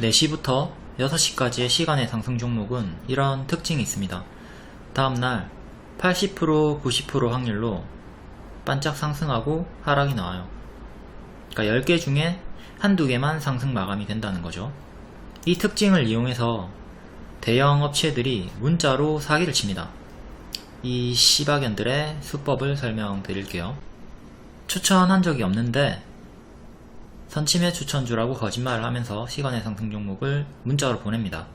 4시부터 6시까지의 시간의 상승 종목은 이런 특징이 있습니다. 다음날 80%, 90% 확률로 반짝 상승하고 하락이 나와요. 그러니까 10개 중에 한두 개만 상승 마감이 된다는 거죠. 이 특징을 이용해서 대형 업체들이 문자로 사기를 칩니다. 이 씨박연들의 수법을 설명드릴게요. 추천한 적이 없는데 선침해 추천주라고 거짓말을 하면서 시간의 상승 종목을 문자로 보냅니다.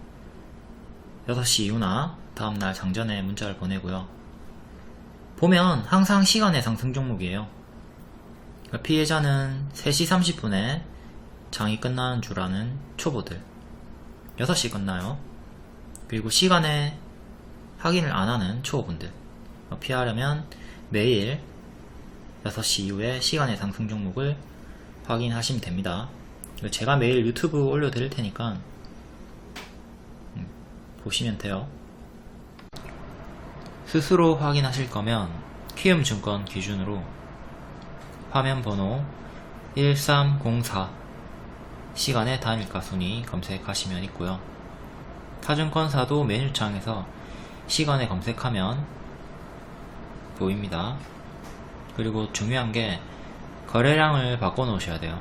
6시 이후나 다음날 장전에 문자를 보내고요. 보면 항상 시간의 상승 종목이에요. 그러니까 피해자는 3시 30분에 장이 끝나는 줄 아는 초보들, 6시 끝나요. 그리고 시간에 확인을 안 하는 초보분들, 피하려면 매일 6시 이후에 시간의 상승 종목을 확인하시면 됩니다. 제가 매일 유튜브 올려드릴 테니까 보시면 돼요. 스스로 확인하실 거면 키움증권 기준으로 화면 번호 1304 시간의 단일가 순위 검색하시면 있고요. 타증권사도 메뉴창에서 시간에 검색하면 보입니다. 그리고 중요한 게 거래량을 바꿔 놓으셔야 돼요.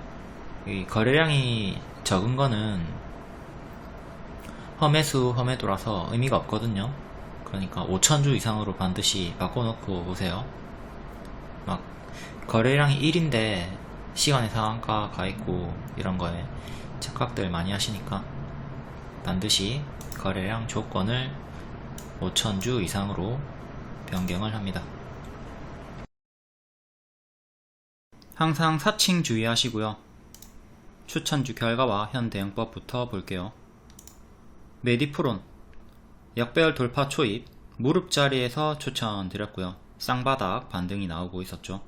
이 거래량이 적은 거는 험해수 험해도라서 의미가 없거든요. 그러니까 5,000주 이상으로 반드시 바꿔 놓고 오세요. 막 거래량이 1인데 시간의 상한가 가있고 이런 거에 착각들 많이 하시니까 반드시 거래량 조건을 5,000주 이상으로 변경을 합니다. 항상 사칭 주의하시고요. 추천주 결과와 현 대응법부터 볼게요. 메디프론 역배열 돌파 초입 무릎 자리에서 추천드렸고요. 쌍바닥 반등이 나오고 있었죠.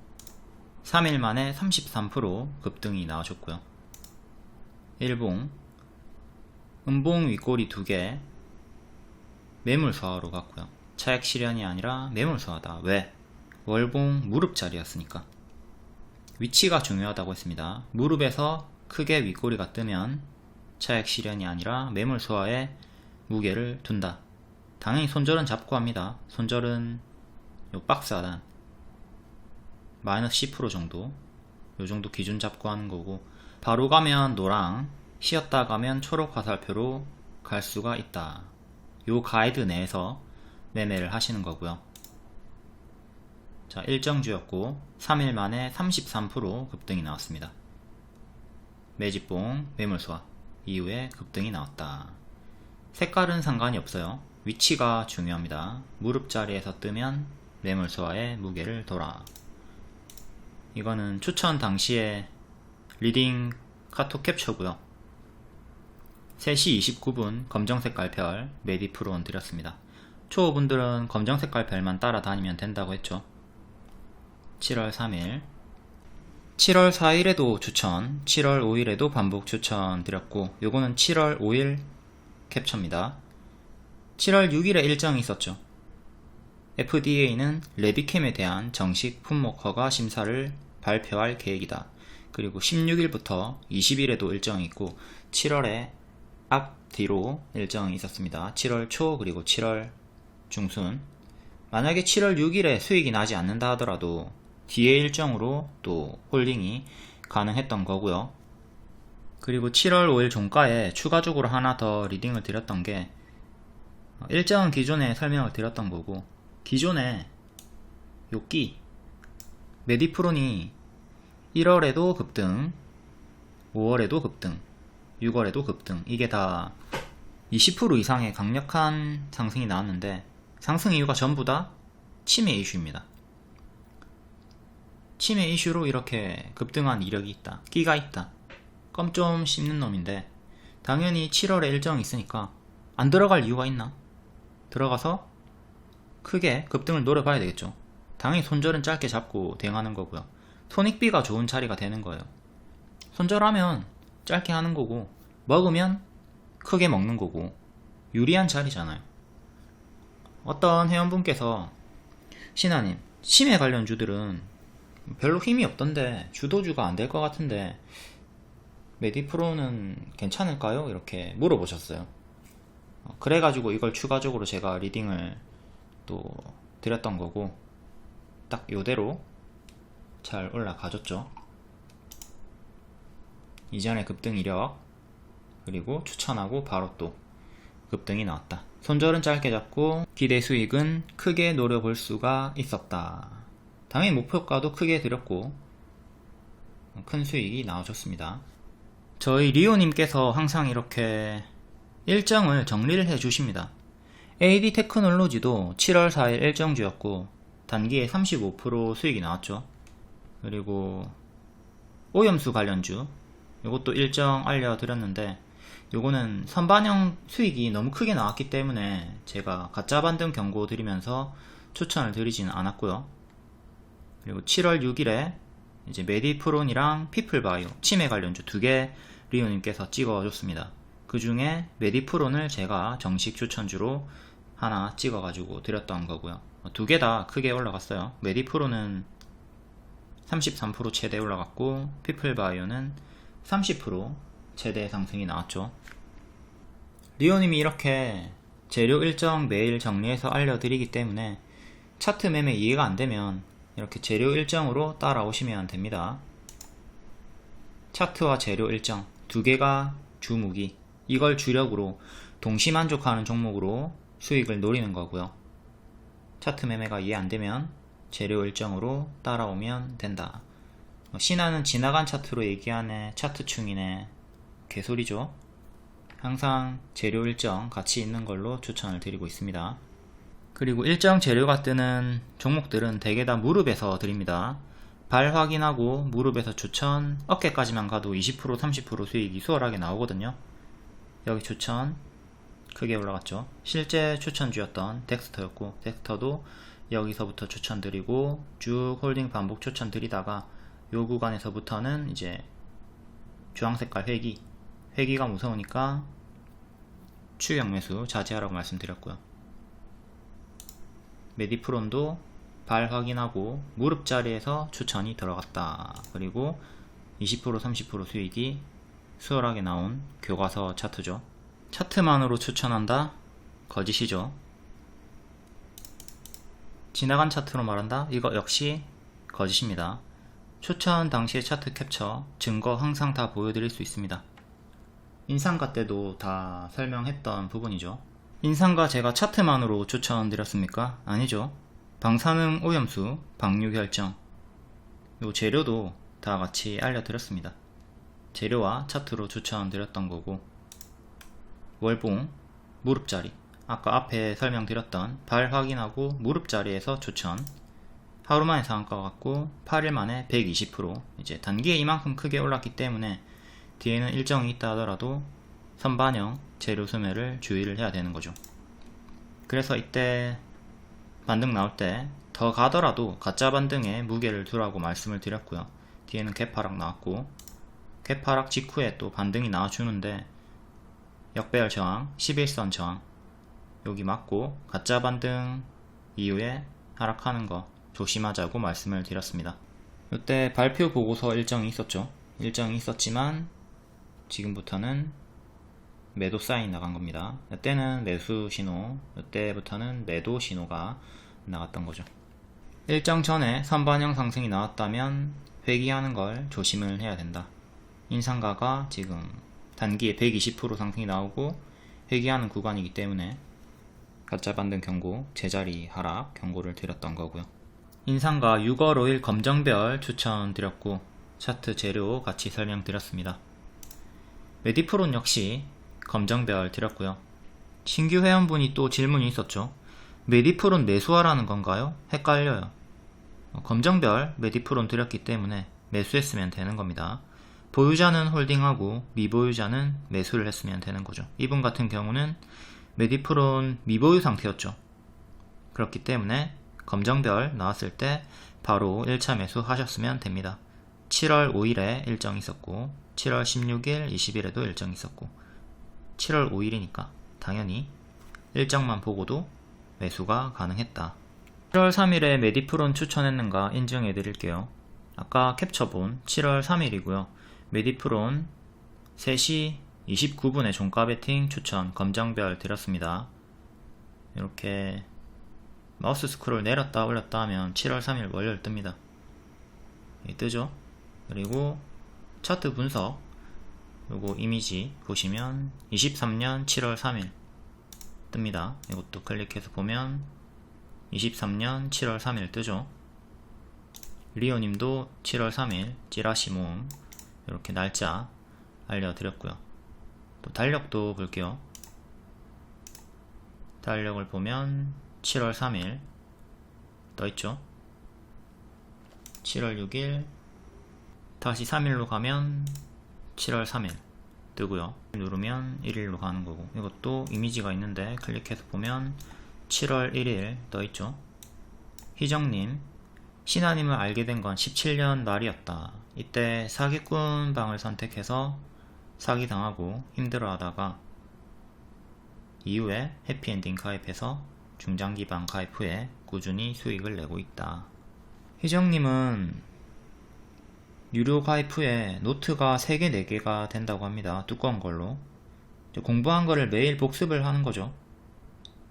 3일 만에 33% 급등이 나와줬고요. 일봉 음봉 윗꼬리 2개 매물소화로 갔고요. 차액 실현이 아니라 매물소화다. 왜? 월봉 무릎 자리였으니까. 위치가 중요하다고 했습니다. 무릎에서 크게 윗꼬리가 뜨면 차액 실현이 아니라 매물 소화에 무게를 둔다. 당연히 손절은 잡고 합니다. 손절은 요 박스 하단 마이너스 10% 정도, 요 정도 기준 잡고 하는 거고, 바로 가면 노랑, 쉬었다 가면 초록 화살표로 갈 수가 있다. 요 가이드 내에서 매매를 하시는 거고요. 자, 일정주였고 3일 만에 33% 급등이 나왔습니다. 매집봉 매물소화 이후에 급등이 나왔다. 색깔은 상관이 없어요. 위치가 중요합니다. 무릎 자리에서 뜨면 매물소화에 무게를 둬라. 이거는 추천 당시에 리딩 카톡 캡처고요. 3시 29분 검정색깔 별 메디프론 드렸습니다. 초보분들은 검정색깔 별만 따라다니면 된다고 했죠. 7월 3일 7월 4일에도 추천, 7월 5일에도 반복 추천 드렸고, 요거는 7월 5일 캡처입니다. 7월 6일에 일정이 있었죠. FDA는 레비캠에 대한 정식 품목 허가 심사를 발표할 계획이다. 그리고 16일부터 20일에도 일정이 있고 7월에 앞뒤로 일정이 있었습니다. 7월 초 그리고 7월 중순. 만약에 7월 6일에 수익이 나지 않는다 하더라도 뒤에 일정으로 또 홀딩이 가능했던 거고요. 그리고 7월 5일 종가에 추가적으로 하나 더 리딩을 드렸던 게, 일정은 기존에 설명을 드렸던 거고, 기존에 요끼 메디프론이 1월에도 급등, 5월에도 급등, 6월에도 급등, 이게 다 20% 이상의 강력한 상승이 나왔는데, 상승 이유가 전부 다 치매 이슈입니다. 치매 이슈로 이렇게 급등한 이력이 있다, 끼가 있다, 껌 좀 씹는 놈인데, 당연히 7월에 일정이 있으니까 안 들어갈 이유가 있나? 들어가서 크게 급등을 노려봐야 되겠죠. 당연히 손절은 짧게 잡고 대응하는 거고요. 손익비가 좋은 자리가 되는 거예요. 손절하면 짧게 하는 거고, 먹으면 크게 먹는 거고, 유리한 자리잖아요. 어떤 회원분께서 신하님, 치매 관련 주들은 별로 힘이 없던데 주도주가 안 될 것 같은데 메디프로는 괜찮을까요? 이렇게 물어보셨어요. 그래가지고 이걸 추가적으로 제가 리딩을 또 드렸던 거고, 딱 요대로 잘 올라가줬죠. 이전에 급등 이력, 그리고 추천하고 바로 또 급등이 나왔다. 손절은 짧게 잡고 기대 수익은 크게 노려볼 수가 있었다. 당연히 목표가도 크게 드렸고 큰 수익이 나와줬습니다. 저희 리오님께서 항상 이렇게 일정을 정리를 해주십니다. AD 테크놀로지도 7월 4일 일정주였고 단기에 35% 수익이 나왔죠. 그리고 오염수 관련주 이것도 일정 알려드렸는데, 요거는 선반영 수익이 너무 크게 나왔기 때문에 제가 가짜 반등 경고 드리면서 추천을 드리지는 않았고요. 그리고 7월 6일에 이제 메디프론이랑 피플바이오 치매 관련주 2개 리오님께서 찍어줬습니다. 그 중에 메디프론을 제가 정식 추천주로 하나 찍어가지고 드렸던 거고요. 2개 다 크게 올라갔어요. 메디프론은 33% 최대 올라갔고 피플바이오는 30% 최대 상승이 나왔죠. 리오님이 이렇게 재료 일정 매일 정리해서 알려드리기 때문에 차트 매매 이해가 안되면 이렇게 재료 일정으로 따라오시면 됩니다. 차트와 재료 일정 2개가 주무기, 이걸 주력으로 동시만족하는 종목으로 수익을 노리는 거고요. 차트 매매가 이해 안되면 재료 일정으로 따라오면 된다. 신화는 지나간 차트로 얘기하네, 차트충이네, 개소리죠. 항상 재료 일정 같이 있는 걸로 추천을 드리고 있습니다. 그리고 일정 재료가 뜨는 종목들은 대개 다 무릎에서 드립니다. 발 확인하고 무릎에서 추천, 어깨까지만 가도 20% 30% 수익이 수월하게 나오거든요. 여기 추천 크게 올라갔죠. 실제 추천주였던 덱스터였고, 덱스터도 여기서부터 추천드리고 쭉 홀딩 반복 추천드리다가 요 구간에서부터는 이제 주황색깔 회기가 무서우니까 추격 매수 자제하라고 말씀드렸고요. 메디프론도 발 확인하고 무릎 자리에서 추천이 들어갔다. 그리고 20% 30% 수익이 수월하게 나온 교과서 차트죠. 차트만으로 추천한다? 거짓이죠. 지나간 차트로 말한다? 이거 역시 거짓입니다. 추천 당시의 차트 캡처, 증거 항상 다 보여드릴 수 있습니다. 인상가 때도 다 설명했던 부분이죠. 인상가 제가 차트만으로 추천드렸습니까? 아니죠. 방사능 오염수, 방류 결정, 요 재료도 다 같이 알려드렸습니다. 재료와 차트로 추천드렸던 거고, 월봉, 무릎자리, 아까 앞에 설명드렸던 발 확인하고 무릎자리에서 추천, 하루만에 상한가 같고 8일 만에 120%, 이제 단기에 이만큼 크게 올랐기 때문에 뒤에는 일정이 있다 하더라도 선반영 재료 소멸을 주의를 해야 되는 거죠. 그래서 이때 반등 나올 때 더 가더라도 가짜 반등에 무게를 두라고 말씀을 드렸고요. 뒤에는 갭하락 나왔고, 갭하락 직후에 또 반등이 나와주는데 역배열 저항, 11선 저항 여기 맞고 가짜 반등 이후에 하락하는 거 조심하자고 말씀을 드렸습니다. 이때 발표 보고서 일정이 있었죠. 일정이 있었지만 지금부터는 매도 사인이 나간 겁니다. 이때는 매수 신호, 이때부터는 매도 신호가 나갔던 거죠. 일정 전에 선반영 상승이 나왔다면 회귀하는 걸 조심을 해야 된다. 인상가가 지금 단기에 120% 상승이 나오고 회귀하는 구간이기 때문에 가짜 반등 경고, 제자리 하락 경고를 드렸던 거고요. 인상가 6월 5일 검정별 추천드렸고 차트 재료 같이 설명드렸습니다. 메디프론 역시 검정별 드렸고요. 신규 회원분이 또 질문이 있었죠. 메디프론 매수하라는 건가요? 헷갈려요. 검정별 메디프론 드렸기 때문에 매수했으면 되는 겁니다. 보유자는 홀딩하고 미보유자는 매수를 했으면 되는 거죠. 이분 같은 경우는 메디프론 미보유 상태였죠. 그렇기 때문에 검정별 나왔을 때 바로 1차 매수 하셨으면 됩니다. 7월 5일에 일정이 있었고 7월 16일, 20일에도 일정이 있었고 7월 5일이니까 당연히 일정만 보고도 매수가 가능했다. 7월 3일에 메디프론 추천했는가 인증해 드릴게요. 아까 캡처본 7월 3일이고요. 메디프론 3시 29분에 종가 베팅 추천 검정별 드렸습니다. 이렇게 마우스 스크롤 내렸다 올렸다 하면 7월 3일 월요일 뜹니다. 뜨죠? 그리고 차트 분석, 요거 이미지 보시면 23년 7월 3일 뜹니다. 이것도 클릭해서 보면 23년 7월 3일 뜨죠. 리오님도 7월 3일 찌라시 모음 이렇게 날짜 알려드렸고요. 또 달력도 볼게요. 달력을 보면 7월 3일 떠있죠. 7월 6일 다시 3일로 가면 7월 3일 뜨고요. 누르면 1일로 가는 거고, 이것도 이미지가 있는데 클릭해서 보면 7월 1일 떠있죠. 희정님, 신하님을 알게 된 건 17년 말이었다. 이때 사기꾼 방을 선택해서 사기당하고 힘들어하다가 이후에 해피엔딩 가입해서 중장기방 가입 후에 꾸준히 수익을 내고 있다. 희정님은 유료 가입 후에 노트가 3개, 4개가 된다고 합니다. 두꺼운 걸로. 공부한 거를 매일 복습을 하는 거죠.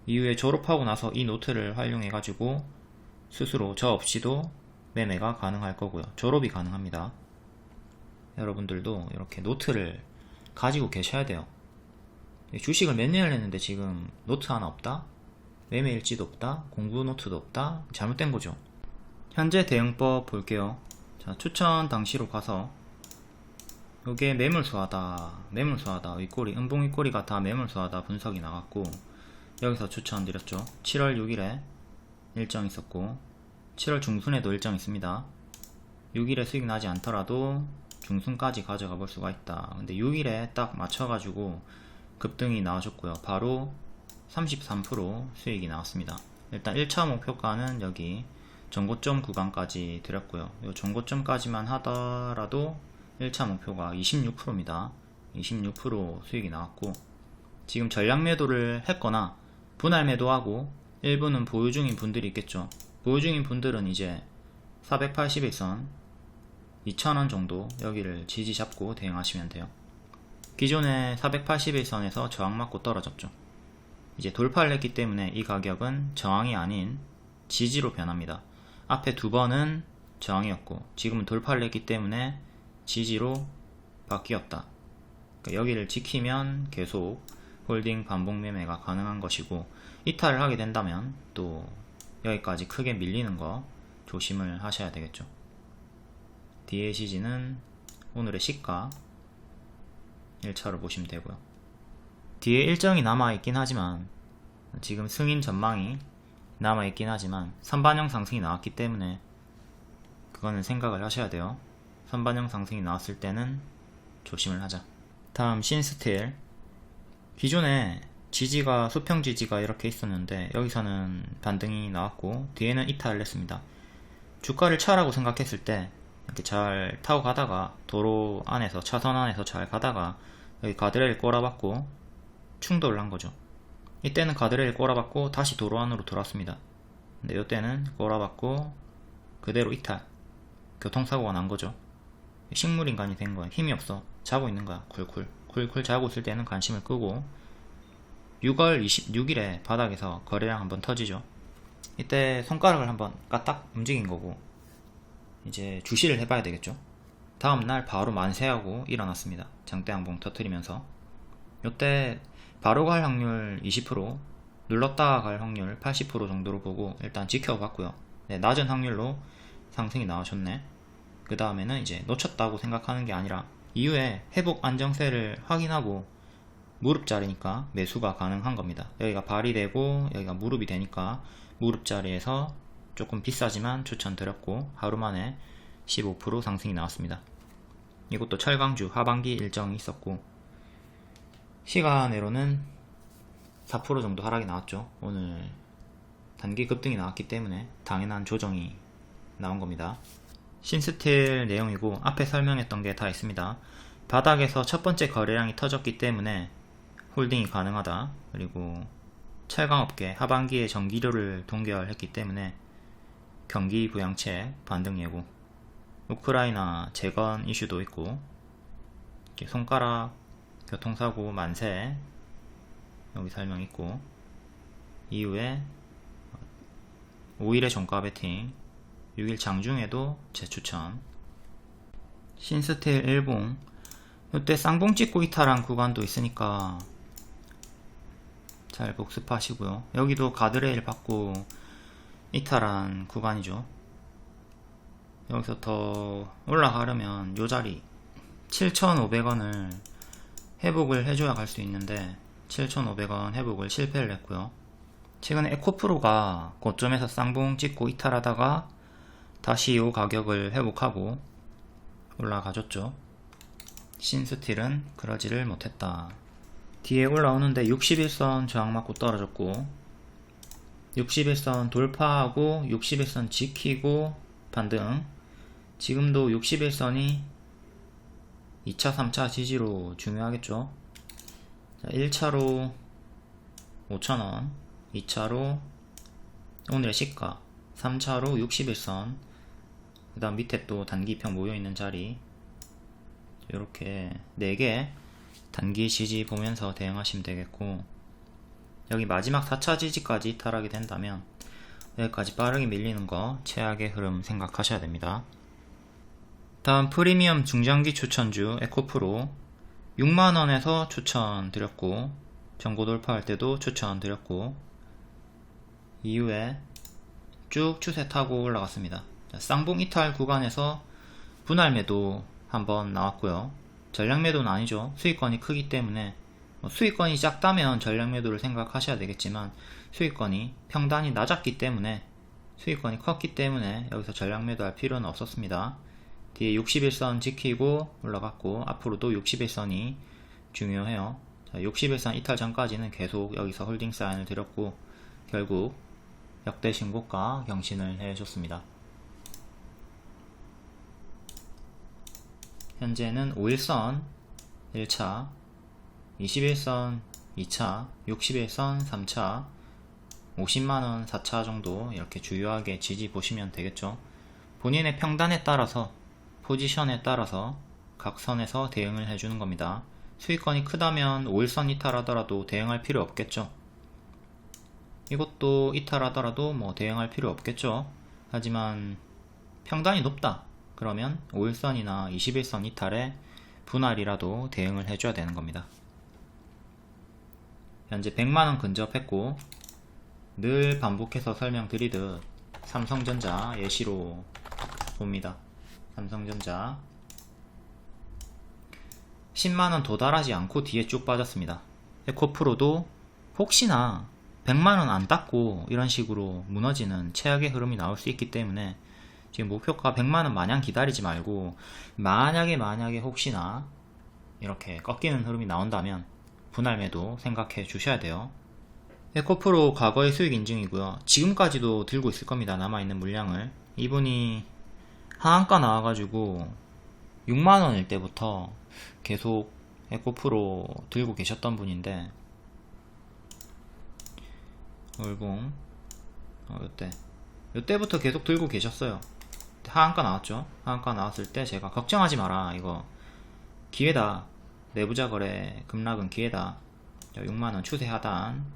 이후에 졸업하고 나서 이 노트를 활용해 가지고 스스로 저 없이도 매매가 가능할 거고요. 졸업이 가능합니다. 여러분들도 이렇게 노트를 가지고 계셔야 돼요. 주식을 몇 년을 했는데 지금 노트 하나 없다? 매매 일지도 없다? 공부 노트도 없다? 잘못된 거죠. 현재 대응법 볼게요. 자, 추천 당시로 가서 요게 매물수하다, 매물수하다, 윗꼬리, 음봉 윗꼬리가 다 매물수하다 분석이 나갔고, 여기서 추천드렸죠. 7월 6일에 일정 있었고 7월 중순에도 일정 있습니다. 6일에 수익 나지 않더라도 중순까지 가져가 볼 수가 있다. 근데 6일에 딱 맞춰가지고 급등이 나와줬고요. 바로 33% 수익이 나왔습니다. 일단 1차 목표가는 여기 전고점 구간까지 드렸고요. 이 전고점까지만 하더라도 1차 목표가 26%입니다. 26% 수익이 나왔고, 지금 전략 매도를 했거나 분할 매도하고 일부는 보유 중인 분들이 있겠죠. 보유 중인 분들은 이제 481선 2,000원 정도 여기를 지지 잡고 대응하시면 돼요. 기존에 481선에서 저항 맞고 떨어졌죠. 이제 돌파를 했기 때문에 이 가격은 저항이 아닌 지지로 변합니다. 앞에 2번은 저항이었고 지금은 돌파를 했기 때문에 지지로 바뀌었다. 그러니까 여기를 지키면 계속 홀딩 반복 매매가 가능한 것이고, 이탈을 하게 된다면 또 여기까지 크게 밀리는 거 조심을 하셔야 되겠죠. DACG는 오늘의 시가 1차로 보시면 되고요. 뒤에 일정이 남아있긴 하지만, 지금 승인 전망이 남아있긴 하지만 선반영 상승이 나왔기 때문에 그거는 생각을 하셔야 돼요. 선반영 상승이 나왔을 때는 조심을 하자. 다음 신스틸. 기존에 지지가 수평 지지가 이렇게 있었는데 여기서는 반등이 나왔고 뒤에는 이탈을 했습니다. 주가를 차라고 생각했을 때 이렇게 잘 타고 가다가 도로 안에서, 차선 안에서 잘 가다가 여기 가드레일 꼬라박고 충돌을 한 거죠. 이때는 가드레일 꼬라박고 다시 도로 안으로 들어왔습니다. 근데 이때는 꼬라박고 그대로 이탈, 교통사고가 난 거죠. 식물인간이 된 거야. 힘이 없어. 자고 있는 거야. 쿨쿨 자고 있을 때는 관심을 끄고, 6월 26일에 바닥에서 거래량 한번 터지죠. 이때 손가락을 한번 까딱 움직인 거고 이제 주시를 해봐야 되겠죠. 다음날 바로 만세하고 일어났습니다. 장대 양봉 터뜨리면서. 이때 바로 갈 확률 20%, 눌렀다가 갈 확률 80% 정도로 보고 일단 지켜봤고요. 네, 낮은 확률로 상승이 나와줬네. 그 다음에는 이제 놓쳤다고 생각하는 게 아니라 이후에 회복 안정세를 확인하고 무릎자리니까 매수가 가능한 겁니다. 여기가 발이 되고 여기가 무릎이 되니까 무릎자리에서 조금 비싸지만 추천드렸고 하루 만에 15% 상승이 나왔습니다. 이것도 철강주 하반기 일정이 있었고 시간으로는 4% 정도 하락이 나왔죠. 오늘 단기 급등이 나왔기 때문에 당연한 조정이 나온 겁니다. 신스틸 내용이고 앞에 설명했던 게 다 있습니다. 바닥에서 첫 번째 거래량이 터졌기 때문에 홀딩이 가능하다. 그리고 철강업계 하반기에 전기료를 동결했기 때문에 경기 부양책 반등 예고, 우크라이나 재건 이슈도 있고, 이렇게 손가락 교통사고 만세 여기 설명 있고, 이후에 5일의 종가 베팅, 6일 장중에도 재추천. 신스틸 일봉, 이때 쌍봉 찍고 이탈한 구간도 있으니까 잘 복습하시고요. 여기도 가드레일 받고 이탈한 구간이죠. 여기서 더 올라가려면 요 자리 7,500원을 회복을 해줘야 갈 수 있는데 7,500원 회복을 실패를 했고요. 최근에 에코프로가 고점에서 쌍봉 찍고 이탈하다가 다시 이 가격을 회복하고 올라가줬죠. 신스틸은 그러지를 못했다. 뒤에 올라오는데 61선 저항 맞고 떨어졌고, 61선 돌파하고 61선 지키고 반등. 지금도 61선이 2차 3차 지지로 중요하겠죠. 자, 1차로 5,000원, 2차로 오늘의 시가, 3차로 61선, 그 다음 밑에 또 단기평 모여있는 자리, 이렇게 4개 단기 지지 보면서 대응하시면 되겠고, 여기 마지막 4차 지지까지 이탈하게 된다면 여기까지 빠르게 밀리는 거 최악의 흐름 생각하셔야 됩니다. 다음 프리미엄 중장기 추천주 에코프로 6만원에서 추천 드렸고, 전고 돌파할 때도 추천 드렸고, 이후에 쭉 추세 타고 올라갔습니다. 쌍봉 이탈 구간에서 분할 매도 한번 나왔고요. 전량 매도는 아니죠. 수익권이 크기 때문에, 수익권이 작다면 전량 매도를 생각하셔야 되겠지만 수익권이 평단이 낮았기 때문에, 수익권이 컸기 때문에 여기서 전량 매도할 필요는 없었습니다. 뒤에 61선 지키고 올라갔고, 앞으로도 61선이 중요해요. 61선 이탈 전까지는 계속 여기서 홀딩 사인을 드렸고, 결국 역대 신고가 경신을 해줬습니다. 현재는 5일선 1차, 21선 2차, 61선 3차, 50만원 4차 정도 이렇게 주요하게 지지 보시면 되겠죠. 본인의 평단에 따라서, 포지션에 따라서 각 선에서 대응을 해주는 겁니다. 수익권이 크다면 5일선 이탈하더라도 대응할 필요 없겠죠. 이것도 이탈하더라도 뭐 대응할 필요 없겠죠. 하지만 평단이 높다 그러면 5일선이나 21선 이탈에 분할이라도 대응을 해줘야 되는 겁니다. 현재 100만원 근접했고, 늘 반복해서 설명드리듯 삼성전자 예시로 봅니다. 삼성전자 10만원 도달하지 않고 뒤에 쭉 빠졌습니다. 에코프로도 혹시나 100만원 안 닦고 이런 식으로 무너지는 최악의 흐름이 나올 수 있기 때문에 지금 목표가 100만원 마냥 기다리지 말고, 만약에 혹시나 이렇게 꺾이는 흐름이 나온다면 분할 매도 생각해 주셔야 돼요. 에코프로 과거의 수익 인증이고요. 지금까지도 들고 있을 겁니다. 남아있는 물량을. 이분이 하한가 나와가지고 6만원일 때부터 계속 에코프로 들고 계셨던 분인데, 월봉 요때부터 계속 들고 계셨어요. 하한가 나왔죠. 하한가 나왔을 때 제가 걱정하지 마라, 이거 기회다, 내부자 거래 급락은 기회다, 6만원 추세 하단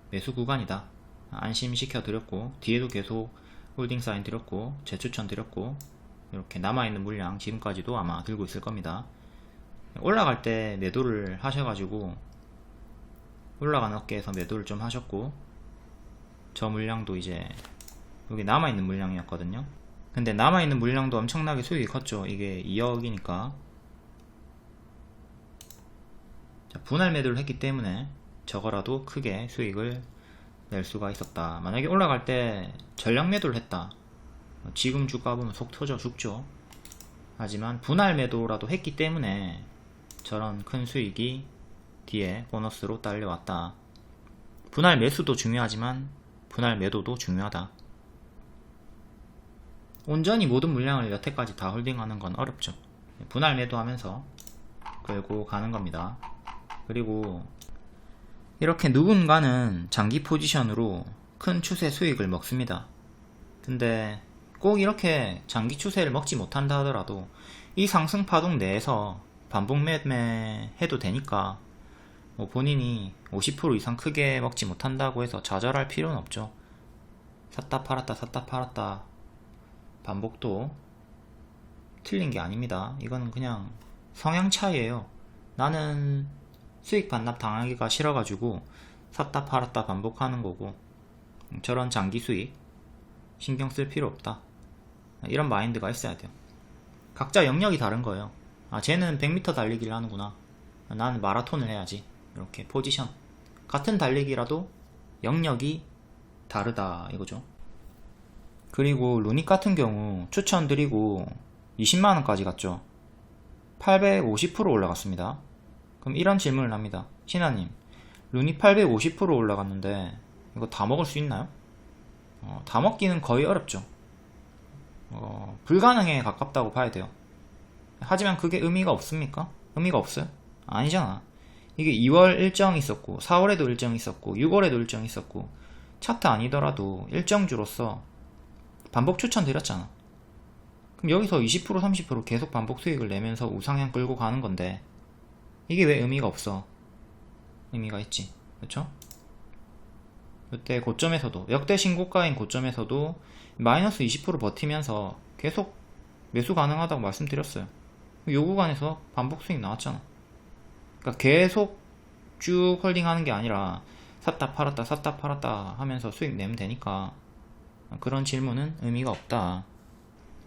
매수 구간이다 안심시켜 드렸고, 뒤에도 계속 홀딩 사인 드렸고 재추천 드렸고, 이렇게 남아있는 물량 지금까지도 아마 들고 있을 겁니다. 올라갈 때 매도를 하셔가지고, 올라간 어깨에서 매도를 좀 하셨고, 저 물량도 이제 여기 남아있는 물량이었거든요. 근데 남아있는 물량도 엄청나게 수익이 컸죠. 이게 2억이니까. 자, 분할 매도를 했기 때문에 저거라도 크게 수익을 낼 수가 있었다. 만약에 올라갈 때 전량 매도를 했다, 지금 주가 보면 속 터져 죽죠. 하지만 분할 매도라도 했기 때문에 저런 큰 수익이 뒤에 보너스로 딸려왔다. 분할 매수도 중요하지만 분할 매도도 중요하다. 온전히 모든 물량을 여태까지 다 홀딩하는 건 어렵죠. 분할 매도하면서 끌고 가는 겁니다. 그리고 이렇게 누군가는 장기 포지션으로 큰 추세 수익을 먹습니다. 근데 꼭 이렇게 장기 추세를 먹지 못한다 하더라도 이 상승 파동 내에서 반복 매매 해도 되니까 뭐 본인이 50% 이상 크게 먹지 못한다고 해서 좌절할 필요는 없죠. 샀다 팔았다 샀다 팔았다 반복도 틀린 게 아닙니다. 이거는 그냥 성향 차이예요. 나는 수익 반납 당하기가 싫어가지고 샀다 팔았다 반복하는 거고, 저런 장기 수익 신경 쓸 필요 없다, 이런 마인드가 있어야 돼요. 각자 영역이 다른 거예요. 아, 쟤는 100m 달리기를 하는구나, 나는 마라톤을 해야지. 이렇게 포지션 같은 달리기라도 영역이 다르다 이거죠. 그리고 루닉 같은 경우 추천드리고 20만원까지 갔죠. 850% 올라갔습니다. 그럼 이런 질문을 합니다. 신하님, 루닉 850% 올라갔는데 이거 다 먹을 수 있나요? 다 먹기는 거의 어렵죠. 불가능에 가깝다고 봐야 돼요. 하지만 그게 의미가 없습니까? 의미가 없어요? 아니잖아. 이게 2월 일정이 있었고 4월에도 일정이 있었고 6월에도 일정이 있었고 차트 아니더라도 일정주로서 반복 추천드렸잖아. 그럼 여기서 20% 30% 계속 반복 수익을 내면서 우상향 끌고 가는 건데 이게 왜 의미가 없어? 의미가 있지, 그렇죠? 그때 고점에서도, 역대 신고가인 고점에서도 마이너스 20% 버티면서 계속 매수 가능하다고 말씀드렸어요. 요 구간에서 반복 수익 나왔잖아. 그러니까 계속 쭉 홀딩하는 게 아니라 샀다 팔았다 샀다 팔았다 하면서 수익 내면 되니까 그런 질문은 의미가 없다.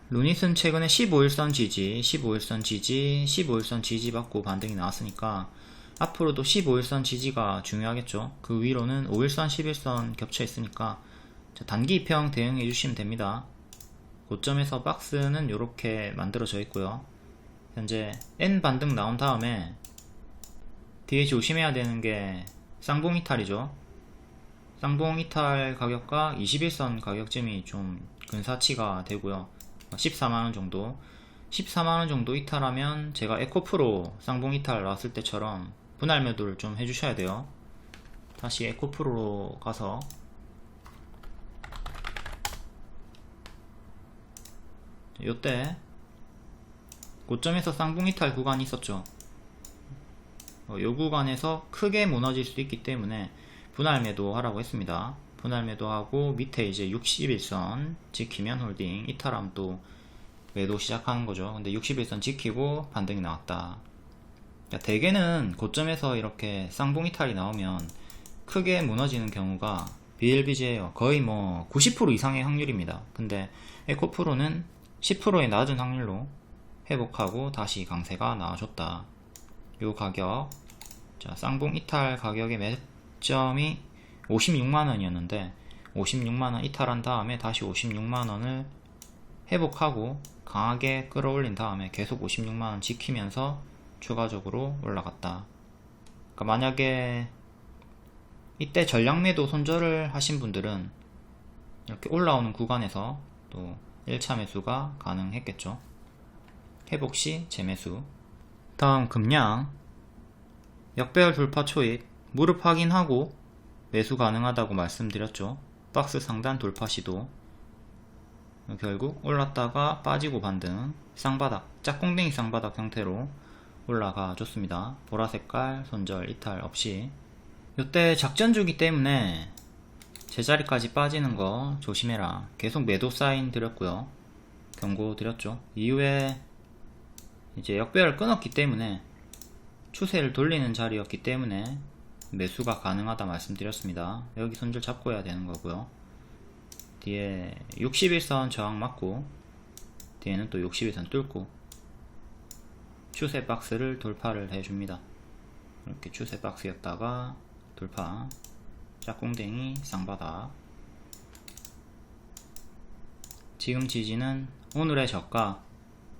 루닛은 최근에 15일선 지지, 15일선 지지, 15일선 지지 받고 반등이 나왔으니까 앞으로도 15일선 지지가 중요하겠죠. 그 위로는 5일선, 11선 겹쳐 있으니까 단기 입형 대응해 주시면 됩니다. 고점에서 박스는 이렇게 만들어져 있고요. 현재 N 반등 나온 다음에 뒤에 조심해야 되는 게 쌍봉 이탈이죠. 쌍봉 이탈 가격과 21선 가격쯤이 좀 근사치가 되고요. 14만원 정도 14만원 정도 이탈하면 제가 에코프로 쌍봉 이탈 나왔을 때처럼 분할 매도를 좀 해주셔야 돼요. 다시 에코프로로 가서 요때 고점에서 쌍봉 이탈 구간이 있었죠. 요 구간에서 크게 무너질 수도 있기 때문에 분할 매도 하라고 했습니다. 분할 매도하고 밑에 이제 61선 지키면 홀딩, 이탈하면 또 매도 시작하는 거죠. 근데 61선 지키고 반등이 나왔다. 그러니까 대개는 고점에서 이렇게 쌍봉 이탈이 나오면 크게 무너지는 경우가 비일비재해요. 거의 뭐 90% 이상의 확률입니다. 근데 에코프로는 10%의 낮은 확률로 회복하고 다시 강세가 나와줬다. 요 가격, 자, 쌍봉 이탈 가격의 매점이 56만원이었는데 56만원 이탈한 다음에 다시 56만원을 회복하고 강하게 끌어올린 다음에 계속 56만원 지키면서 추가적으로 올라갔다. 그러니까 만약에 이때 전량매도 손절을 하신 분들은 이렇게 올라오는 구간에서 또 1차 매수가 가능했겠죠. 회복시 재매수. 다음 금량, 역배열 돌파 초입 무릎 확인하고 매수 가능하다고 말씀드렸죠. 박스 상단 돌파 시도, 결국 올랐다가 빠지고 반등, 쌍바닥, 짝꿍댕이 쌍바닥 형태로 올라가 줬습니다. 보라색깔 손절 이탈 없이. 이때 작전주기 때문에 제자리까지 빠지는 거 조심해라, 계속 매도 사인 드렸고요, 경고 드렸죠. 이후에 이제 역배열 끊었기 때문에 추세를 돌리는 자리였기 때문에 매수가 가능하다 말씀드렸습니다. 여기 손절 잡고 해야 되는 거고요. 뒤에 61선 저항 맞고 뒤에는 또 61선 뚫고 추세 박스를 돌파를 해줍니다. 이렇게 추세 박스였다가 돌파, 짝꿍댕이 쌍바닥. 지금 지지는 오늘의 저가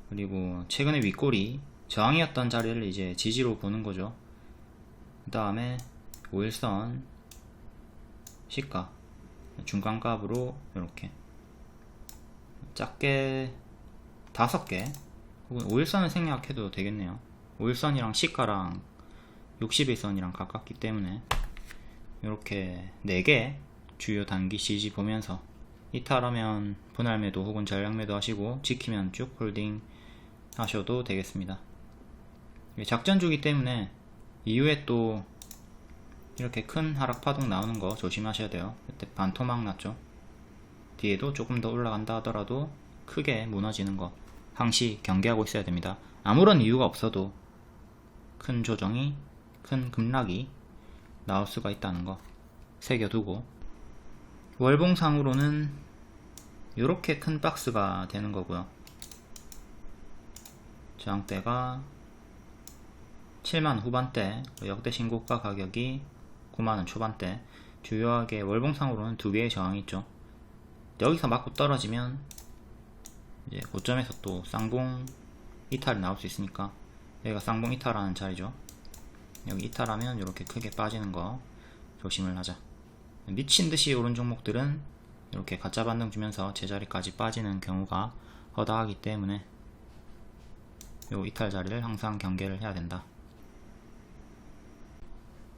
그리고 최근의 윗꼬리 저항이었던 자리를 이제 지지로 보는 거죠. 그 다음에 5일선 시가 중간값으로 이렇게 작게 5개 혹은 5일선을 생략해도 되겠네요. 5일선이랑 시가랑 61선이랑 가깝기 때문에 이렇게 4개 주요 단기 지지 보면서 이탈하면 분할 매도 혹은 전량 매도 하시고 지키면 쭉 홀딩 하셔도 되겠습니다. 작전주기 때문에 이후에 또 이렇게 큰 하락 파동 나오는 거 조심하셔야 돼요. 이때 반토막 났죠. 뒤에도 조금 더 올라간다 하더라도 크게 무너지는 거 항시 경계하고 있어야 됩니다. 아무런 이유가 없어도 큰 조정이, 큰 급락이 나올 수가 있다는 거 새겨두고, 월봉상으로는 이렇게 큰 박스가 되는 거고요. 저항대가 7만 후반대, 역대 신고가 가격이 9만원 초반대, 주요하게 월봉상으로는 두 개의 저항이 있죠. 여기서 맞고 떨어지면 이제 고점에서 또 쌍봉 이탈이 나올 수 있으니까, 여기가 쌍봉 이탈하는 자리죠. 여기 이탈하면 이렇게 크게 빠지는 거 조심을 하자. 미친듯이 오른 종목들은 이렇게 가짜 반등 주면서 제자리까지 빠지는 경우가 허다하기 때문에 요 이탈 자리를 항상 경계를 해야 된다.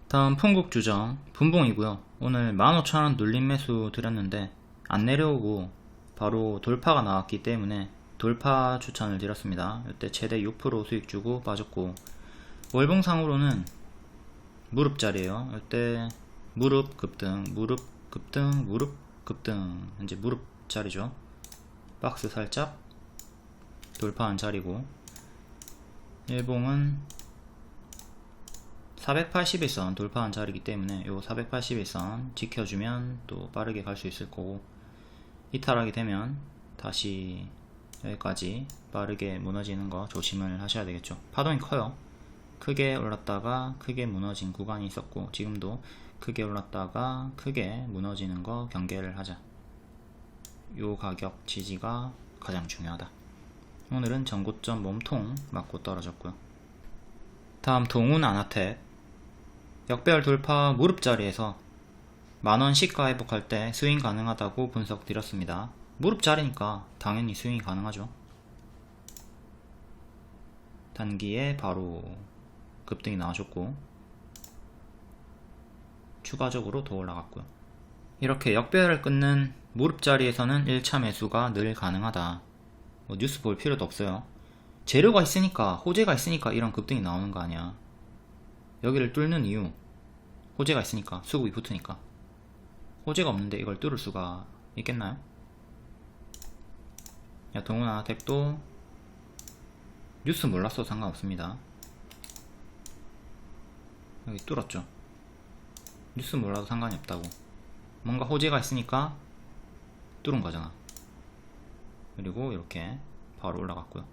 다음 풍국주정 분봉이고요. 오늘 15,000원 눌림 매수 드렸는데 안 내려오고 바로 돌파가 나왔기 때문에 돌파 추천을 드렸습니다. 이때 최대 6% 수익 주고 빠졌고, 월봉상으로는 무릎자리에요. 이때 무릎 급등, 무릎 급등, 무릎 급등, 이제 무릎 자리죠. 박스 살짝 돌파한 자리고, 일봉은 481선 돌파한 자리이기 때문에 요 481선 지켜주면 또 빠르게 갈 수 있을 거고, 이탈하게 되면 다시 여기까지 빠르게 무너지는 거 조심을 하셔야 되겠죠. 파동이 커요. 크게 올랐다가 크게 무너진 구간이 있었고, 지금도 크게 올랐다가 크게 무너지는 거 경계를 하자. 요 가격 지지가 가장 중요하다. 오늘은 전고점 몸통 맞고 떨어졌고요. 다음 동훈 아나텍 역배열 돌파 무릎 자리에서 만원 시가 회복할 때 스윙 가능하다고 분석 드렸습니다. 무릎 자리니까 당연히 스윙이 가능하죠. 단기에 바로 급등이 나와줬고, 추가적으로 더 올라갔고요. 이렇게 역배열을 끊는 무릎 자리에서는 1차 매수가 늘 가능하다. 뭐 뉴스 볼 필요도 없어요. 재료가 있으니까, 호재가 있으니까 이런 급등이 나오는 거 아니야. 여기를 뚫는 이유, 호재가 있으니까, 수급이 붙으니까. 호재가 없는데 이걸 뚫을 수가 있겠나요? 야, 동훈 아나텍도 뉴스 몰랐어도 상관없습니다. 여기 뚫었죠. 뉴스 몰라도 상관이 없다고. 뭔가 호재가 있으니까 뚫은 거잖아. 그리고 이렇게 바로 올라갔고요.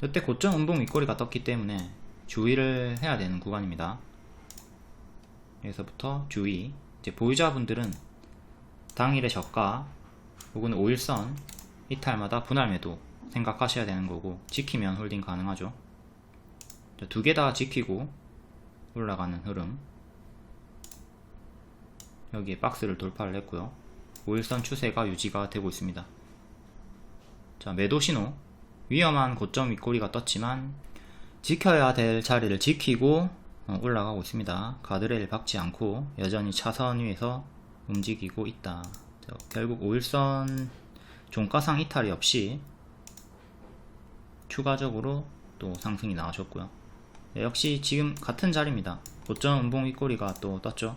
이때 고점 음봉 윗꼬리가 떴기 때문에 주의를 해야 되는 구간입니다. 여기서부터 주의. 이제 보유자분들은 당일의 저가 혹은 5일선 이탈마다 분할 매도 생각하셔야 되는 거고, 지키면 홀딩 가능하죠. 두 개 다 지키고 올라가는 흐름. 여기에 박스를 돌파를 했고요. 5일선 추세가 유지가 되고 있습니다. 자, 매도 신호. 위험한 고점 윗꼬리가 떴지만 지켜야 될 자리를 지키고 올라가고 있습니다. 가드레일 박지 않고 여전히 차선 위에서 움직이고 있다. 자, 결국 5일선 종가상 이탈이 없이 추가적으로 또 상승이 나와줬고요. 네, 역시 지금 같은 자리입니다. 고점 음봉 윗꼬리가 또 떴죠.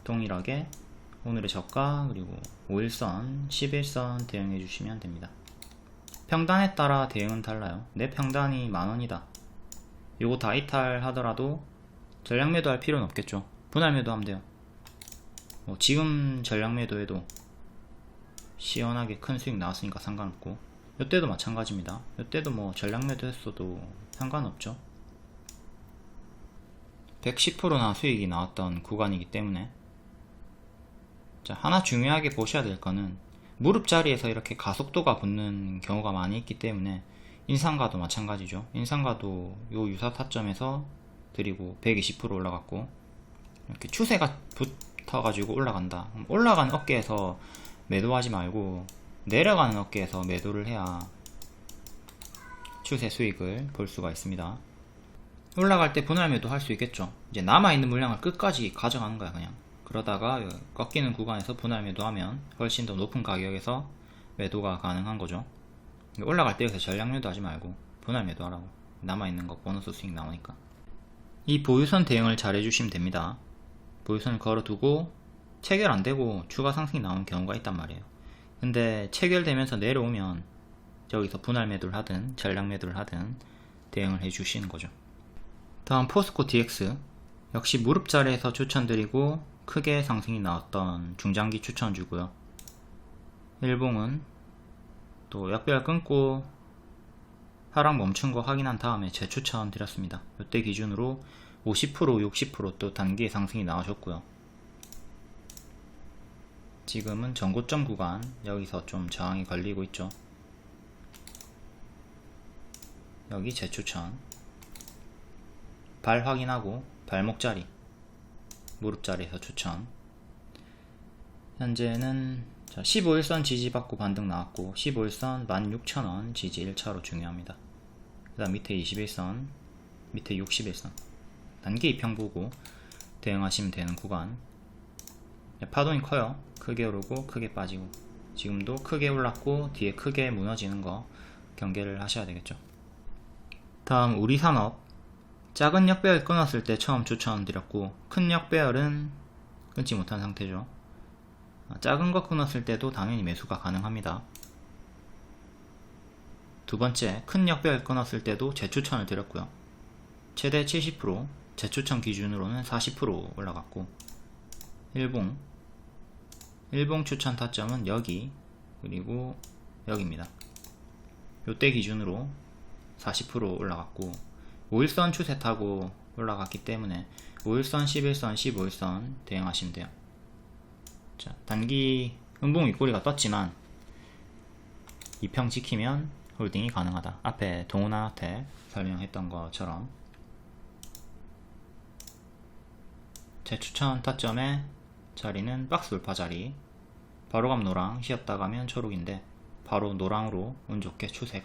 동일하게 오늘의 저가 그리고 5일선, 11선 대응해 주시면 됩니다. 평단에 따라 대응은 달라요. 내 평단이 만원이다. 요거 다 이탈하더라도 전량 매도할 필요는 없겠죠. 분할 매도하면 돼요. 지금 전량 매도해도 시원하게 큰 수익 나왔으니까 상관없고, 이때도 마찬가지입니다. 이때도 뭐 전량 매도 했어도 상관없죠. 110%나 수익이 나왔던 구간이기 때문에. 자, 하나 중요하게 보셔야 될 거는 무릎 자리에서 이렇게 가속도가 붙는 경우가 많이 있기 때문에, 인상가도 마찬가지죠. 인상가도 요 유사 타점에서 드리고 120% 올라갔고, 이렇게 추세가 붙어가지고 올라간다. 올라가는 어깨에서 매도하지 말고 내려가는 어깨에서 매도를 해야 추세 수익을 볼 수가 있습니다. 올라갈 때 분할 매도 할 수 있겠죠. 이제 남아있는 물량을 끝까지 가져가는 거야, 그냥. 그러다가 꺾이는 구간에서 분할 매도하면 훨씬 더 높은 가격에서 매도가 가능한 거죠. 올라갈 때 여기서 전량 매도하지 말고 분할 매도하라고. 남아있는 거 보너스 수익 나오니까. 이 보유선 대응을 잘 해주시면 됩니다. 보유선을 걸어두고 체결 안되고 추가 상승이 나오는 경우가 있단 말이에요. 근데 체결되면서 내려오면 여기서 분할 매도를 하든 전량 매도를 하든 대응을 해주시는 거죠. 다음 포스코 DX, 역시 무릎 자리에서 추천드리고 크게 상승이 나왔던 중장기 추천주고요. 일봉은 또 역배열 끊고 하락 멈춘 거 확인한 다음에 재추천 드렸습니다. 이때 기준으로 50% 60% 또 단기의 상승이 나오셨고요. 지금은 전고점 구간 여기서 좀 저항이 걸리고 있죠. 여기 재추천, 발 확인하고 발목 자리, 무릎 자리에서 추천. 현재는 15일선 지지받고 반등 나왔고 15일선 16,000원 지지 1차로 중요합니다. 그 다음 밑에 21선, 밑에 61선 단기 입형 보고 대응하시면 되는 구간. 파동이 커요. 크게 오르고 크게 빠지고, 지금도 크게 올랐고 뒤에 크게 무너지는 거 경계를 하셔야 되겠죠. 다음 우리산업, 작은 역배열 끊었을 때 처음 추천드렸고 큰 역배열은 끊지 못한 상태죠. 작은 거 끊었을 때도 당연히 매수가 가능합니다. 두 번째, 큰 역배열 끊었을 때도 재추천을 드렸고요. 최대 70%, 재추천 기준으로는 40% 올라갔고, 일봉 추천 타점은 여기 그리고 여기입니다. 요때 기준으로 40% 올라갔고 5일선 추세 타고 올라갔기 때문에 5일선, 11선, 15일선 대응하시면 돼요. 자, 단기 음봉 윗꼬리가 떴지만 이평 지키면 홀딩이 가능하다. 앞에 동훈아한테 설명했던 것처럼 제 추천 타점의 자리는 박스 돌파 자리, 바로감 노랑, 쉬었다 가면 초록인데 바로 노랑으로 운 좋게 추세를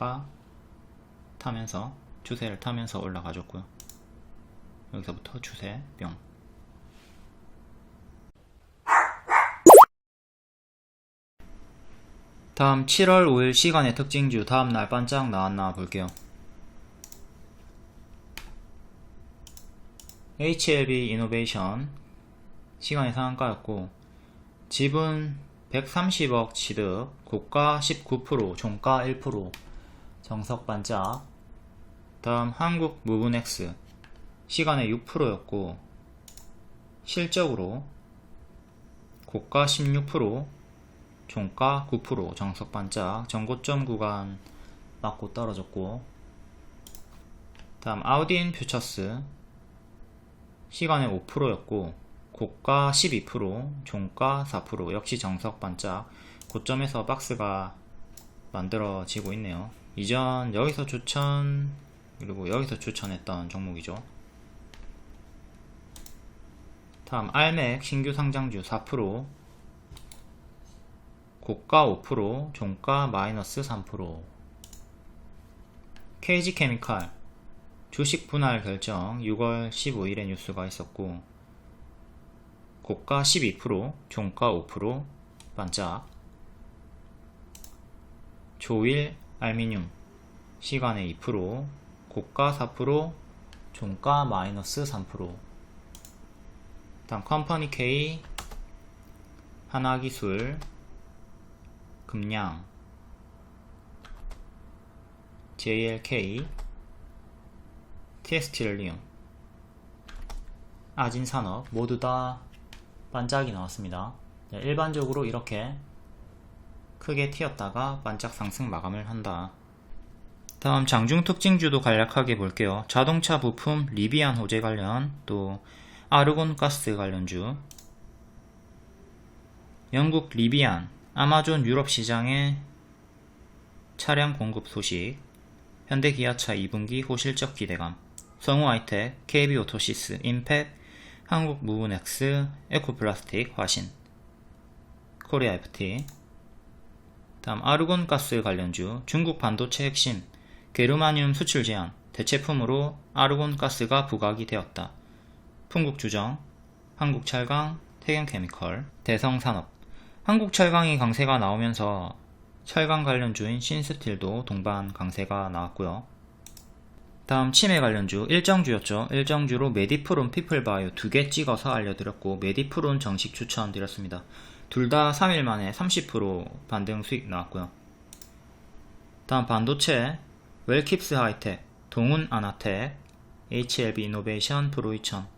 타면서 올라가줬고요. 여기서부터 추세 뿅. 다음 7월 5일 시간의 특징주 다음날 반짝 나왔나 볼게요. HLB 이노베이션 시간의 상한가였고 지분 130억 취득, 고가 19%, 종가 1%, 정석 반짝. 다음 한국 무브넥스 시간의 6%였고 실적으로 고가 16%, 종가 9%, 정석 반짝. 전고점 구간 맞고 떨어졌고, 다음 아우딘 퓨처스 시간의 5%였고 고가 12%, 종가 4%, 역시 정석 반짝. 고점에서 박스가 만들어지고 있네요. 이전 여기서 추천 그리고 여기서 추천했던 종목이죠. 다음 알맥 신규 상장주 4%, 고가 5%, 종가 마이너스 3%. KG케미칼 주식 분할 결정 6월 15일에 뉴스가 있었고 고가 12%, 종가 5% 반짝. 조일 알미늄 시간의 2%, 고가 4%, 종가 마이너스 3%. 다음 컴퍼니 K, 하나기술, 금양, JLK, TS틸리움, 아진산업 모두 다 반짝이 나왔습니다. 일반적으로 이렇게 크게 튀었다가 반짝 상승 마감을 한다. 다음 장중 특징주도 간략하게 볼게요. 자동차 부품 리비안 호재 관련, 또 아르곤 가스 관련주. 영국 리비안 아마존 유럽 시장에 차량 공급 소식, 현대기아차 2분기 호실적 기대감, 성우하이텍, KB오토시스, 임팩, 한국무브넥스, 에코플라스틱, 화신, 코리아 FT. 다음 아르곤 가스 관련주, 중국 반도체 핵심 게르마늄 수출 제한, 대체품으로 아르곤 가스가 부각이 되었다. 풍국주정, 한국철강, 태경케미컬, 대성산업. 한국철강이 강세가 나오면서 철강 관련주인 신스틸도 동반 강세가 나왔고요. 다음 치매 관련주 일정주였죠. 일정주로 메디프론, 피플바이오 두 개 찍어서 알려드렸고, 메디프론 정식 추천드렸습니다. 둘 다 3일 만에 30% 반등 수익 나왔고요. 다음 반도체 웰킵스 하이텍, 동훈 아나텍, HLB 이노베이션, 프로이천,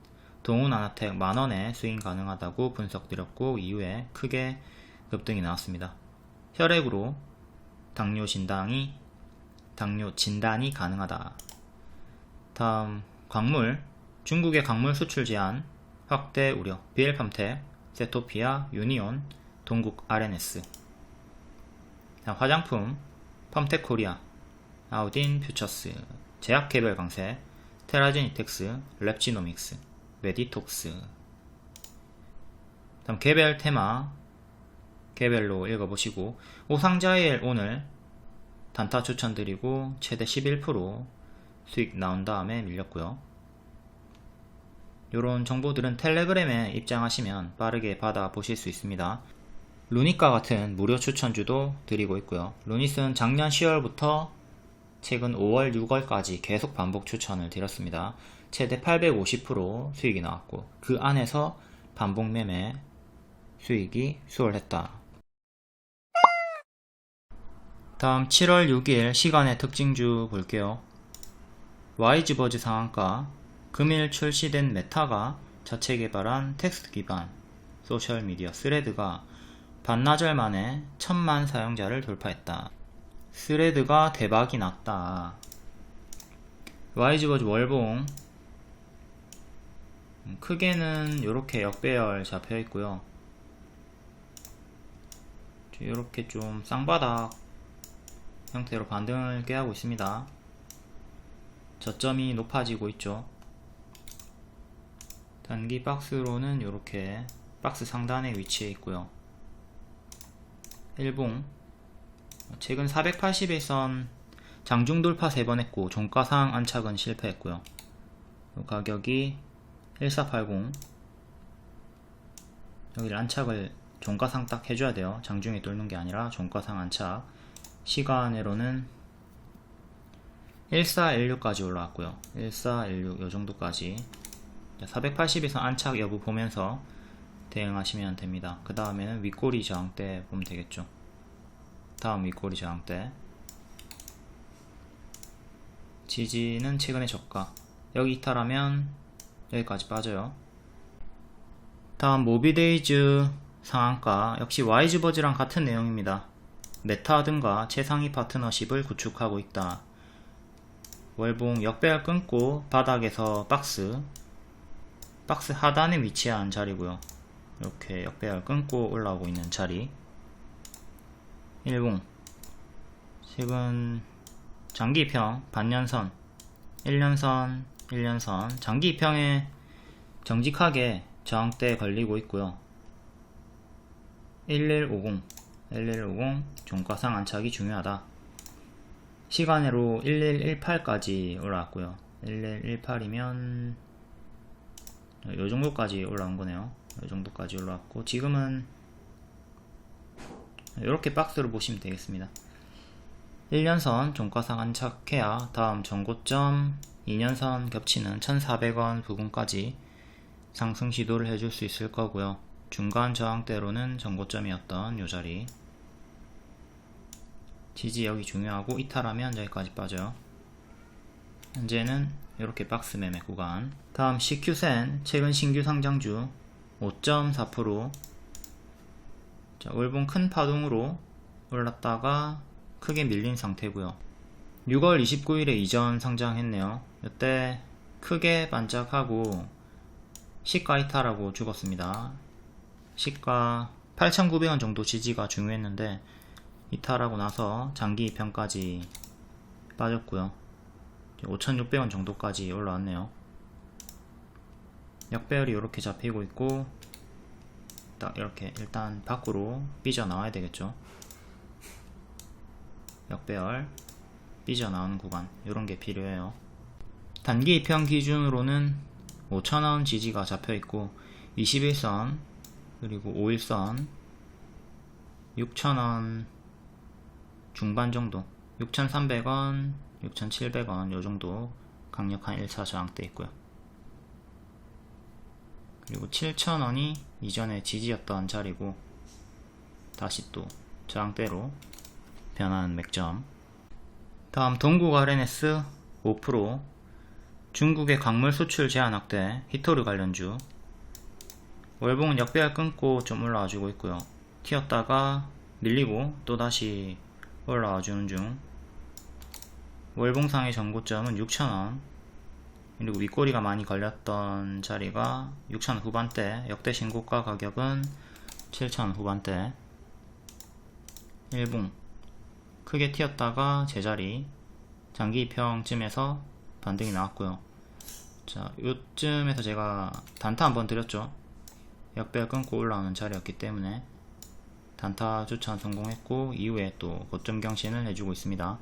동훈 아나텍 만원에 스윙 가능하다고 분석드렸고, 이후에 크게 급등이 나왔습니다. 혈액으로 당뇨 진단이 가능하다. 다음 광물, 중국의 광물 수출 제한 확대 우려, 비엘팜텍, 세토피아, 유니온, 동국 RNS. 다음 화장품, 펌텍코리아, 아우딘 퓨처스, 제약 개별 강세, 테라제니텍스, 랩지노믹스, 메디톡스. 다음 개별 테마, 개별로 읽어보시고, 오상자일 오늘 단타 추천드리고 최대 11% 수익 나온 다음에 밀렸고요. 요런 정보들은 텔레그램에 입장하시면 빠르게 받아보실 수 있습니다. 루닛과 같은 무료 추천주도 드리고 있고요. 루닛은 작년 10월부터 최근 5월, 6월까지 계속 반복 추천을 드렸습니다. 최대 850% 수익이 나왔고, 그 안에서 반복 매매 수익이 수월했다. 다음 7월 6일 시간의 특징주 볼게요. YG버즈 상한가, 금일 출시된 메타가 자체 개발한 텍스트 기반 소셜미디어 스레드가 반나절 만에 1000만 사용자를 돌파했다. 스레드가 대박이 났다. YG버즈 월봉 크게는 이렇게 역배열 잡혀 있고요. 이렇게 좀 쌍바닥 형태로 반등을 꾀하고 있습니다. 저점이 높아지고 있죠. 단기 박스로는 이렇게 박스 상단에 위치해 있고요. 일봉 최근 480일선 장중 돌파 3번 했고, 종가상 안착은 실패했고요. 가격이 1480, 여기를 안착을 종가상 딱 해줘야 돼요. 장중에 뚫는 게 아니라 종가상 안착. 시간으로는 1416까지 올라왔고요. 1416 요정도까지 480에서 안착 여부 보면서 대응하시면 됩니다. 그 다음에는 윗꼬리 저항대 보면 되겠죠. 다음 윗꼬리 저항대, 지지는 최근의 저가, 여기 이탈하면 여기까지 빠져요. 다음 모비데이즈 상한가, 역시 YG버즈랑 같은 내용입니다. 메타 등과 최상위 파트너십을 구축하고 있다. 월봉 역배열 끊고 바닥에서 박스 하단에 위치한 자리고요. 이렇게 역배열 끊고 올라오고 있는 자리. 일봉 최근 장기 입형 반년선 1년선 1년선 장기 입형에 정직하게 저항대 걸리고 있고요. 1150 종가상 안착이 중요하다. 시간으로 1118까지 올라왔고요. 1118이면 요정도까지 올라온 거네요. 요정도까지 올라왔고, 지금은 이렇게 박스로 보시면 되겠습니다. 1년선 종가상 안착해야 다음 전고점 2년선 겹치는 1400원 부근까지 상승 시도를 해줄 수 있을 거고요. 중간 저항대로는 전고점이었던 요 자리, 지지 여기 중요하고, 이탈하면 여기까지 빠져요. 현재는 이렇게 박스 매매 구간. 다음 CQ센 최근 신규 상장주 5.4%. 자, 월봉 큰 파동으로 올랐다가 크게 밀린 상태고요. 6월 29일에 이전 상장했네요. 이때 크게 반짝하고 시가 이탈하고 죽었습니다. 시가 8,900원 정도 지지가 중요했는데 이탈하고 나서 장기 입형까지 빠졌고요. 5,600원 정도까지 올라왔네요. 역배열이 이렇게 잡히고 있고, 딱 이렇게 일단 밖으로 삐져나와야 되겠죠. 역배열 삐져나오는 구간, 이런게 필요해요. 단기 입형 기준으로는 5,000원 지지가 잡혀있고, 21선 그리고 5일선 6,000원 중반 정도 6,300원, 6,700원 요정도 강력한 1차 저항대 있고요. 그리고 7,000원이 이전에 지지였던 자리고 다시 또 저항대로 변하는 맥점. 다음 동국 RNS 5%, 중국의 광물 수출 제한 확대, 히토류 관련주. 월봉은 역배열 끊고 좀 올라와주고 있고요. 튀었다가 밀리고 또다시 올라와주는 중. 월봉상의 전고점은 6,000원, 그리고 윗꼬리가 많이 걸렸던 자리가 6,000원 후반대, 역대 신고가 가격은 7,000원 후반대. 일봉 크게 튀었다가 제자리 장기평쯤에서 반등이 나왔고요. 자, 요쯤에서 제가 단타 한번 드렸죠. 역배열 끊고 올라오는 자리였기 때문에 단타 추천 성공했고, 이후에 또 고점 경신을 해주고 있습니다.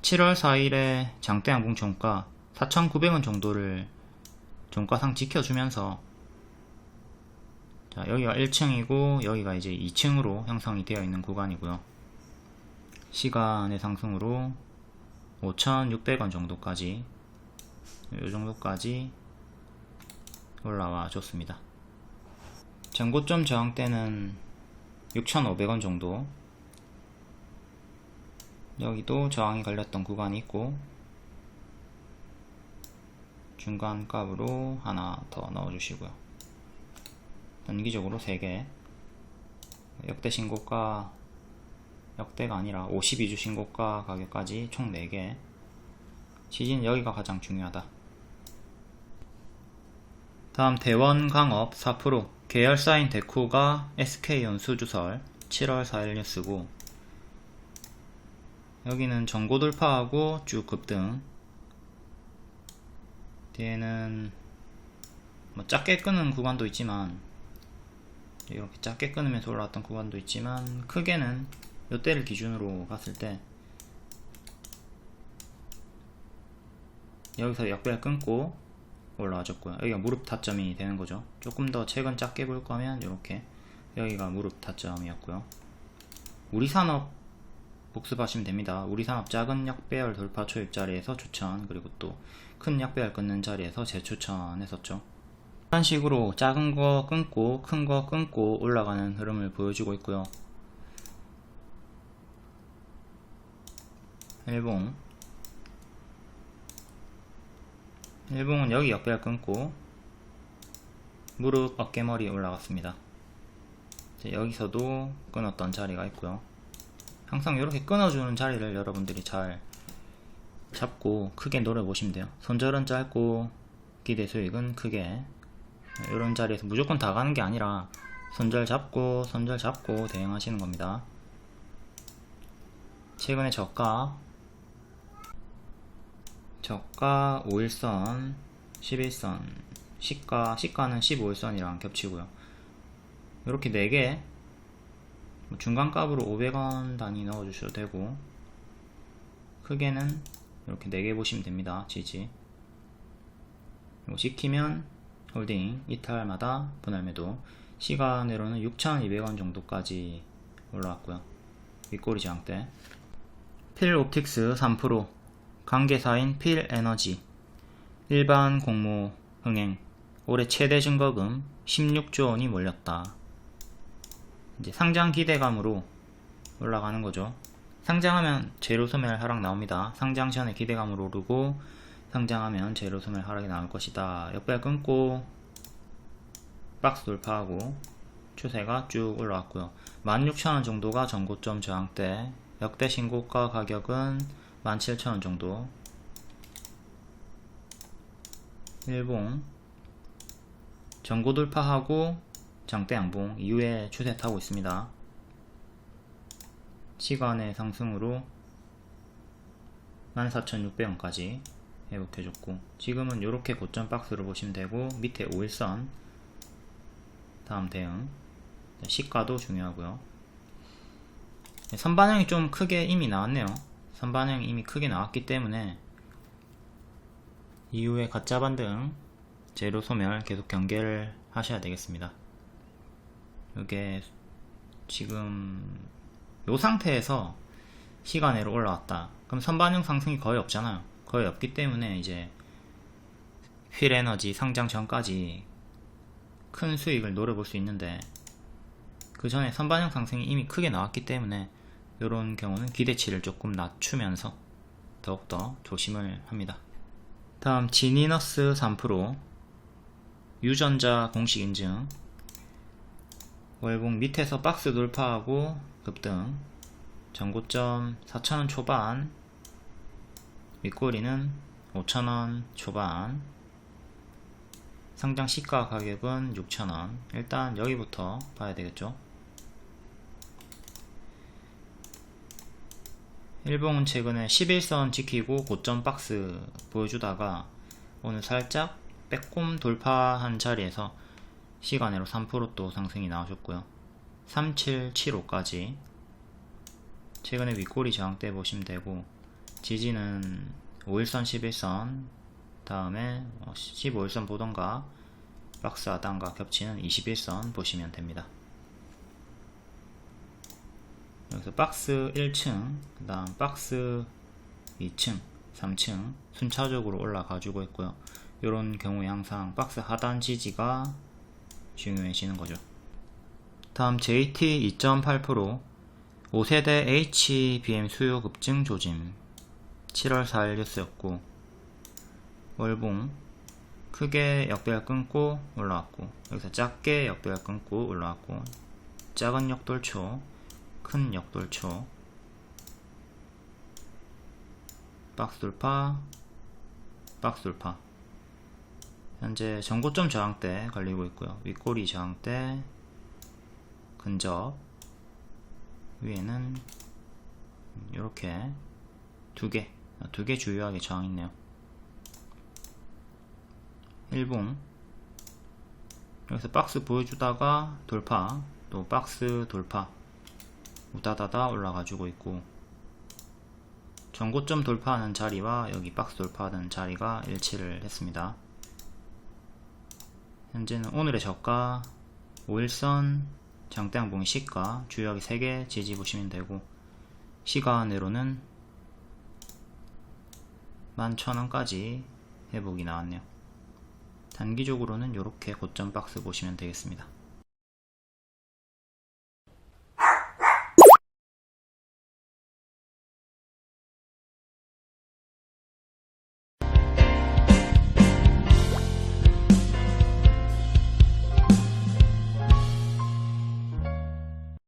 7월 4일에 장대 양봉 종가 4,900원 정도를 종가상 지켜주면서, 자, 여기가 1층이고 여기가 이제 2층으로 형성이 되어 있는 구간이고요. 시간의 상승으로 5,600원 정도까지, 이 정도까지 올라와 줬습니다. 전고점 저항대는 6,500원 정도. 여기도 저항이 걸렸던 구간이 있고, 중간 값으로 하나 더 넣어주시고요. 단기적으로 3개. 역대 신고가, 역대가 아니라 52주 신고가 가격까지 총 4개. 지진 여기가 가장 중요하다. 다음 대원광업 4%, 계열사인 데코가 SK연수주설 7월 4일 뉴스고, 여기는 전고 돌파하고 쭉 급등. 뒤에는 뭐 작게 끄는 구간도 있지만, 이렇게 작게 끊으면서 올라왔던 구간도 있지만, 크게는 이때를 기준으로 봤을 때 여기서 역배열 끊고 올라와줬고요. 여기가 무릎 타점이 되는 거죠. 조금 더 최근 작게 볼 거면 이렇게 여기가 무릎 타점이었고요. 우리산업 복습하시면 됩니다. 우리산업 작은 역배열 돌파 초입 자리에서 추천, 그리고 또 큰 역배열 끊는 자리에서 재추천 했었죠. 이런 식으로 작은 거 끊고 큰 거 끊고 올라가는 흐름을 보여주고 있고요. 일봉은 여기 역배열 끊고 무릎 어깨머리 올라갔습니다. 여기서도 끊었던 자리가 있고요. 항상 이렇게 끊어주는 자리를 여러분들이 잘 잡고 크게 노려보시면 돼요. 손절은 짧고 기대 수익은 크게. 이런 자리에서 무조건 다 가는 게 아니라 손절 잡고 대응하시는 겁니다. 최근에 저가 5일선, 11선, 시가는 15일선이랑 겹치고요. 이렇게 4개 중간값으로 500원 단위 넣어주셔도 되고, 크게는 이렇게 4개 보시면 됩니다. 지지. 그리고 시키면 홀딩, 이탈마다 분할 매도. 시간으로는 6,200원 정도까지 올라왔고요. 윗꼬리 저항대. 필옵틱스 3%, 관계사인 필에너지, 일반 공모 흥행, 올해 최대 증거금 16조 원이 몰렸다. 이제 상장 기대감으로 올라가는 거죠. 상장하면 재료 소멸 하락 나옵니다. 상장 전에 기대감으로 오르고, 상장하면 재료 소멸 하락이 나올 것이다. 역배열 끊고 박스 돌파하고 추세가 쭉 올라왔고요. 16,000원 정도가 전고점 저항대, 역대 신고가 가격은 17,000원 정도. 일봉 전고 돌파하고 장대 양봉 이후에 추세 타고 있습니다. 시간의 상승으로 14,600원까지 회복해줬고, 지금은 이렇게 고점 박스로 보시면 되고, 밑에 5일선 다음 대응. 시가도 중요하고요. 선반영이 좀 크게 이미 나왔네요. 선반영이 이미 크게 나왔기 때문에 이후에 가짜 반등, 재료 소멸 계속 경계를 하셔야 되겠습니다. 이게 지금 이 상태에서 시간으로 올라왔다. 그럼 선반영 상승이 거의 없잖아요. 거의 없기 때문에 이제 휠 에너지 상장 전까지 큰 수익을 노려볼 수 있는데, 그 전에 선반영 상승이 이미 크게 나왔기 때문에 이런 경우는 기대치를 조금 낮추면서 더욱더 조심을 합니다. 다음 지니너스 3%, 유전자 공식 인증, 월봉 밑에서 박스 돌파하고 급등, 전고점 4,000원 초반, 윗꼬리는 5,000원 초반, 상장 시가 가격은 6,000원. 일단 여기부터 봐야 되겠죠. 일봉은 최근에 11선 지키고 고점 박스 보여주다가 오늘 살짝 빼꼼 돌파한 자리에서 시간으로 3% 또 상승이 나오셨고요. 3775까지 최근에 윗꼬리 저항대 보시면 되고, 지지는 5일선 11선, 다음에 15일선 보던가 박스 하단과 겹치는 21선 보시면 됩니다. 여기서 박스 1층, 그 다음 박스 2층, 3층 순차적으로 올라가주고 있고요. 이런 경우에 항상 박스 하단 지지가 중요해지는 거죠. 다음 JT 2.8%, 5세대 HBM 수요 급증 조짐, 7월 4일 뉴스였고, 월봉 크게 역배열 끊고 올라왔고, 여기서 작게 역배열 끊고 올라왔고, 작은 역돌초, 큰 역돌초, 박스 돌파, 박스 돌파. 현재 전고점 저항대 걸리고 있고요. 윗꼬리 저항대 근접, 위에는 이렇게 두 개 주요하게 저항 있네요. 일봉 여기서 박스 보여주다가 돌파, 또 박스 돌파, 우다다다 올라가지고 있고, 전고점 돌파하는 자리와 여기 박스 돌파하는 자리가 일치를 했습니다. 현재는 오늘의 저가 5일선 장대양봉의 시가 주요하게 3개 지지 보시면 되고, 시간으로는 11,000원까지 회복이 나왔네요. 단기적으로는 이렇게 고점 박스 보시면 되겠습니다.